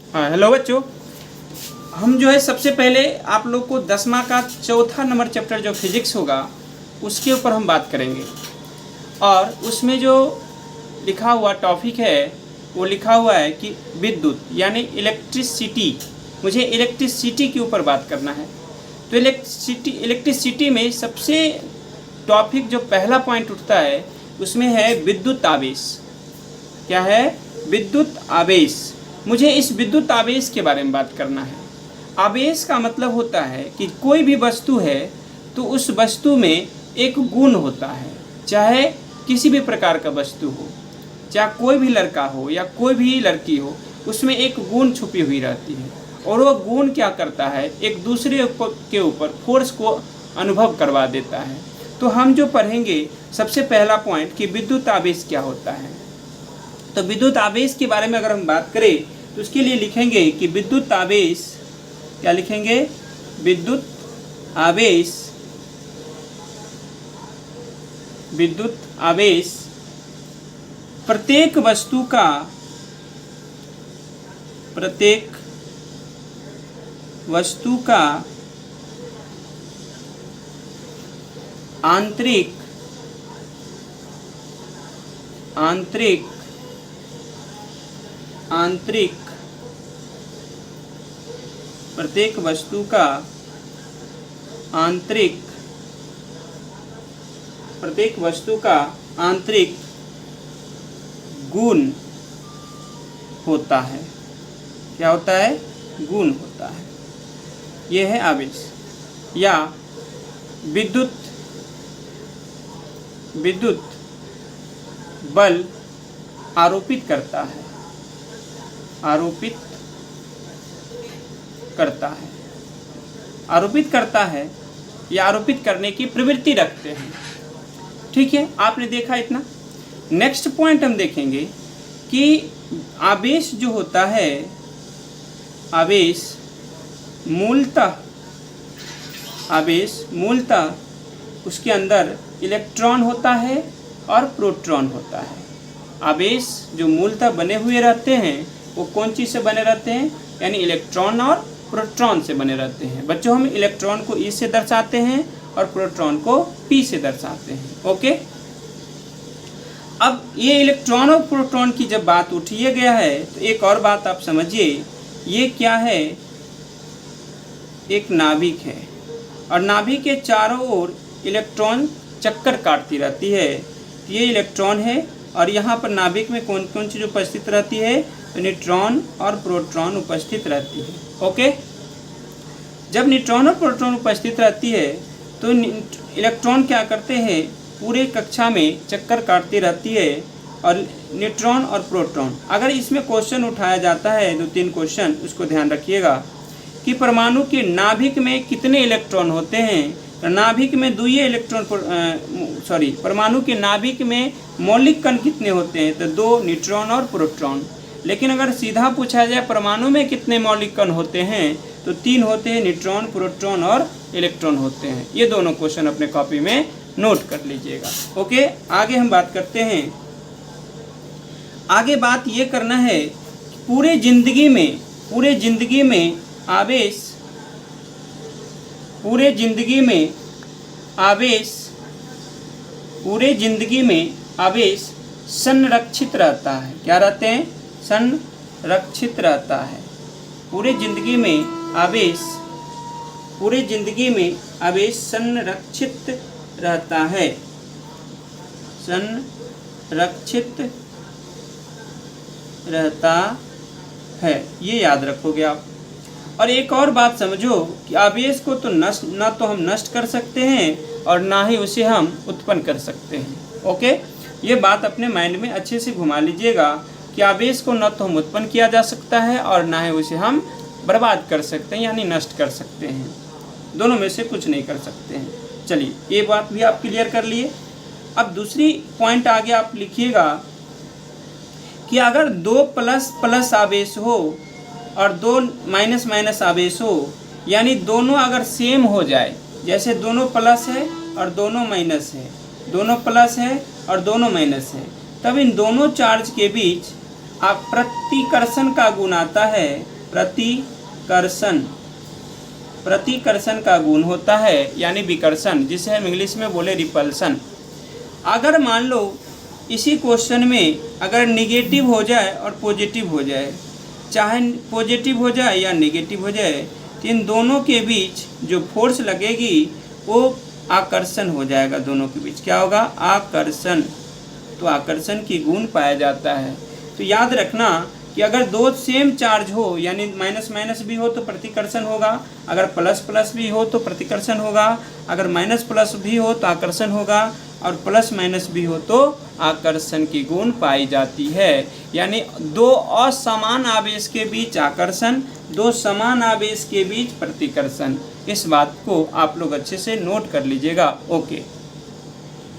हाँ, हेलो बच्चों। हम जो है सबसे पहले आप लोग को 10वां का चौथा नंबर चैप्टर जो फिजिक्स होगा उसके ऊपर हम बात करेंगे। और उसमें जो लिखा हुआ टॉपिक है वो लिखा हुआ है कि विद्युत यानी इलेक्ट्रिसिटी। मुझे इलेक्ट्रिसिटी के ऊपर बात करना है। तो इलेक्ट्रिसिटी में सबसे टॉपिक जो पहला पॉइंट उठता है उसमें है विद्युत आवेश। क्या है? विद्युत आवेश। मुझे इस विद्युत आवेश के बारे में बात करना है। आवेश का मतलब होता है कि कोई भी वस्तु है तो उस वस्तु में एक गुण होता है, चाहे किसी भी प्रकार का वस्तु हो, चाहे कोई भी लड़का हो या कोई भी लड़की हो, उसमें एक गुण छुपी हुई रहती है और वो गुण क्या करता है, एक दूसरे के ऊपर फोर्स को अनुभव करवा देता है। तो हम जो पढ़ेंगे सबसे पहला पॉइंट कि विद्युत आवेश क्या होता है। तो विद्युत आवेश के बारे में अगर हम बात करें तो उसके लिए लिखेंगे कि विद्युत आवेश, क्या लिखेंगे? विद्युत आवेश, विद्युत आवेश प्रत्येक वस्तु का, प्रत्येक वस्तु का आंतरिक आंतरिक आंतरिक प्रत्येक वस्तु का आंतरिक, प्रत्येक वस्तु का आंतरिक गुण होता है। क्या होता है? गुण होता है। यह है आवेश या विद्युत बल आरोपित करता है, आरोपित करता है, आरोपित करता है या आरोपित करने की प्रवृत्ति रखते हैं। ठीक है, आपने देखा इतना। नेक्स्ट पॉइंट हम देखेंगे कि आवेश जो होता है, आवेश मूलतः उसके अंदर इलेक्ट्रॉन होता है और प्रोटॉन होता है। आवेश जो मूलतः बने हुए रहते हैं वो कौन चीज़ से बने रहते हैं? यानी इलेक्ट्रॉन और प्रोटॉन से बने रहते हैं। बच्चों, हम इलेक्ट्रॉन को ई से दर्शाते हैं और प्रोटॉन को पी से दर्शाते हैं। ओके, अब ये इलेक्ट्रॉन और प्रोटॉन की जब बात उठाया गया है तो एक और बात आप समझिए, ये क्या है? एक नाभिक है और नाभिक के चारों ओर इलेक्ट्रॉन चक्कर काटती रहती है। ये इलेक्ट्रॉन है और यहाँ पर नाभिक में कौन कौन चीज़ उपस्थित रहती है? तो न्यूट्रॉन और प्रोटॉन उपस्थित रहती है। ओके, जब न्यूट्रॉन और प्रोटॉन उपस्थित रहती है तो इलेक्ट्रॉन क्या करते हैं? पूरे कक्षा में चक्कर काटती रहती है। और न्यूट्रॉन और प्रोटॉन, अगर इसमें क्वेश्चन उठाया जाता है 2-3 क्वेश्चन, उसको ध्यान रखिएगा कि परमाणु के नाभिक में कितने इलेक्ट्रॉन होते हैं। तो नाभिक में द्वितीय इलेक्ट्रॉन, परमाणु के नाभिक में मौलिक कण कितने होते हैं? तो 2 न्यूट्रॉन और प्रोटॉन। लेकिन अगर सीधा पूछा जाए परमाणु में कितने मौलिक कण होते हैं तो 3 होते हैं, न्यूट्रॉन, प्रोटॉन और इलेक्ट्रॉन होते हैं। ये दोनों क्वेश्चन अपने कॉपी में नोट कर लीजिएगा। ओके, आगे हम बात करते हैं। आगे बात ये करना है पूरे जिंदगी में आवेश, पूरे जिंदगी में आवेश संरक्षित रहता है। क्या रहते हैं? संरक्षित रहता है। पूरे जिंदगी में आवेश संरक्षित रहता है, संरक्षित रहता है। ये याद रखोगे आप। और एक और बात समझो कि आवेश को तो ना तो हम नष्ट कर सकते हैं और ना ही उसे हम उत्पन्न कर सकते हैं। ओके, ये बात अपने माइंड में अच्छे से घुमा लीजिएगा कि आवेश को न तो हम उत्पन्न किया जा सकता है और ना ही उसे हम बर्बाद कर सकते हैं यानी नष्ट कर सकते हैं। दोनों में से कुछ नहीं कर सकते हैं। चलिए, ये बात भी आप क्लियर कर लिए। अब दूसरी पॉइंट आगे आप लिखिएगा कि अगर 2 प्लस आवेश हो और 2 माइनस आवेश हो, यानी दोनों अगर सेम हो जाए, जैसे दोनों प्लस है और दोनों माइनस है, दोनों प्लस है और दोनों माइनस है, तब इन दोनों चार्ज के बीच आप प्रतिकर्षण का गुण आता है प्रतिकर्षण, प्रतिकर्षण का गुण होता है यानी विकर्षण, जिसे हम इंग्लिश में बोले रिपल्सन। अगर मान लो इसी क्वेश्चन में अगर निगेटिव हो जाए और पॉजिटिव हो जाए, चाहे पॉजिटिव हो जाए या निगेटिव हो जाए, तो इन दोनों के बीच जो फोर्स लगेगी वो आकर्षण हो जाएगा। दोनों के बीच क्या होगा? आकर्षण। तो आकर्षण की गुण पाया जाता है। तो याद रखना कि अगर दो सेम चार्ज हो यानी माइनस माइनस भी हो तो प्रतिकर्षण होगा, अगर प्लस प्लस भी हो तो प्रतिकर्षण होगा, अगर माइनस प्लस भी हो तो आकर्षण होगा, और प्लस माइनस भी हो तो आकर्षण की गुण पाई जाती है। यानी दो असमान आवेश के बीच आकर्षण, दो समान आवेश के बीच प्रतिकर्षण। इस बात को आप लोग अच्छे से नोट कर लीजिएगा। ओके।